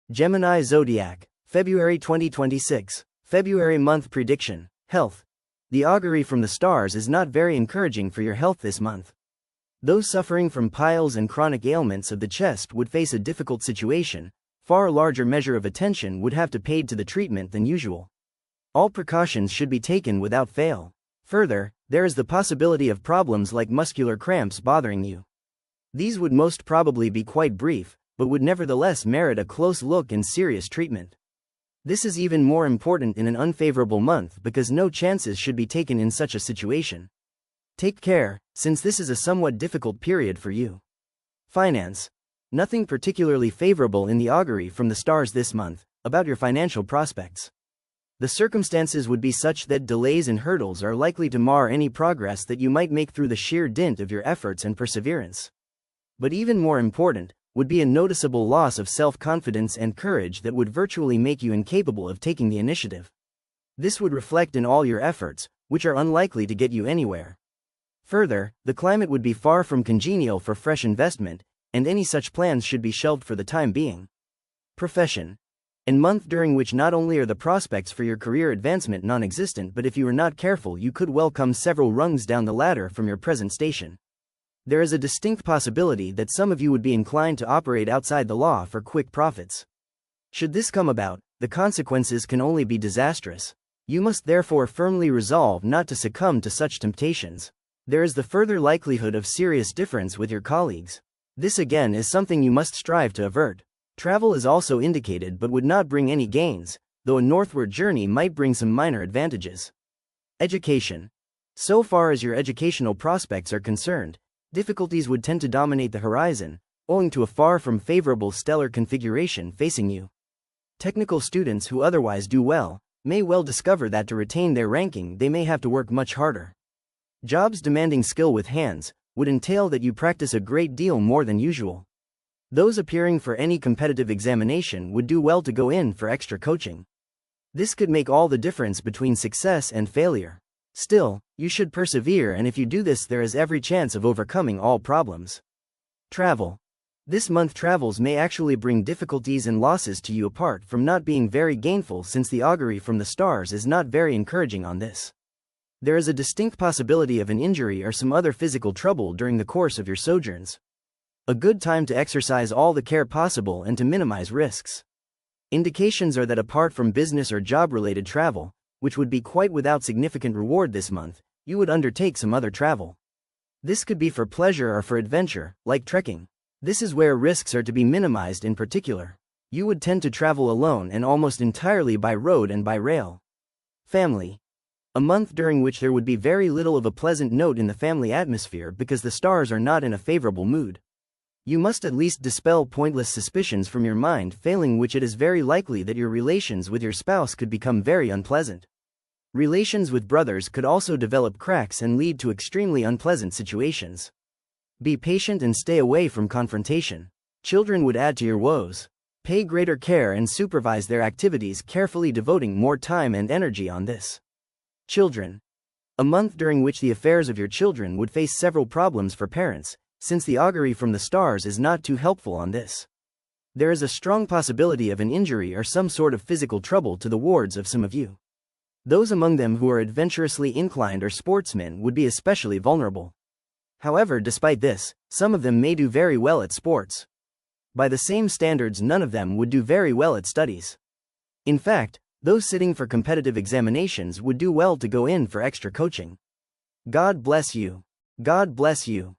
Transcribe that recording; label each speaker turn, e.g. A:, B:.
A: Gemini Zodiac, February 2026. February month prediction. Health. The augury from the stars is not very encouraging for your health this month. Those suffering from piles and chronic ailments of the chest would face a difficult situation. Far larger measure of attention would have to be paid to the treatment than usual. All precautions should be taken without fail. Further, there is the possibility of problems like muscular cramps bothering you. These would most probably be quite brief, but would nevertheless merit a close look and serious treatment. This is even more important in an unfavorable month because no chances should be taken in such a situation. Take care, since this is a somewhat difficult period for you. Finance. Nothing particularly favorable in the augury from the stars this month about your financial prospects. The circumstances would be such that delays and hurdles are likely to mar any progress that you might make through the sheer dint of your efforts and perseverance. But even more important would be a noticeable loss of self-confidence and courage that would virtually make you incapable of taking the initiative. This would reflect in all your efforts, which are unlikely to get you anywhere. Further, the climate would be far from congenial for fresh investment, and any such plans should be shelved for the time being. Profession. A month during which not only are the prospects for your career advancement non-existent, but if you are not careful you could well come several rungs down the ladder from your present station. There is a distinct possibility that some of you would be inclined to operate outside the law for quick profits. Should this come about, the consequences can only be disastrous. You must therefore firmly resolve not to succumb to such temptations. There is the further likelihood of serious difference with your colleagues. This again is something you must strive to avert. Travel is also indicated but would not bring any gains, though a northward journey might bring some minor advantages. Education. So far as your educational prospects are concerned, difficulties would tend to dominate the horizon, owing to a far from favorable stellar configuration facing you. Technical students who otherwise do well may well discover that to retain their ranking they may have to work much harder. Jobs demanding skill with hands would entail that you practice a great deal more than usual. Those appearing for any competitive examination would do well to go in for extra coaching. This could make all the difference between success and failure. Still, you should persevere, and if you do this there is every chance of overcoming all problems. Travel. This month travels may actually bring difficulties and losses to you apart from not being very gainful, since the augury from the stars is not very encouraging on this. There is a distinct possibility of an injury or some other physical trouble during the course of your sojourns. A good time to exercise all the care possible and to minimize risks. Indications are that apart from business or job-related travel, which would be quite without significant reward this month, you would undertake some other travel. This could be for pleasure or for adventure, like trekking. This is where risks are to be minimized in particular. You would tend to travel alone and almost entirely by road and by rail. Family. A month during which there would be very little of a pleasant note in the family atmosphere because the stars are not in a favorable mood. You must at least dispel pointless suspicions from your mind, failing which it is very likely that your relations with your spouse could become very unpleasant. Relations with brothers could also develop cracks and lead to extremely unpleasant situations. Be patient and stay away from confrontation. Children would add to your woes. Pay greater care and supervise their activities carefully, devoting more time and energy on this. Children. A month during which the affairs of your children would face several problems for parents, since the augury from the stars is not too helpful on this. There is a strong possibility of an injury or some sort of physical trouble to the wards of some of you. Those among them who are adventurously inclined or sportsmen would be especially vulnerable. However, despite this, some of them may do very well at sports. By the same standards, none of them would do very well at studies. In fact, those sitting for competitive examinations would do well to go in for extra coaching. God bless you. God bless you.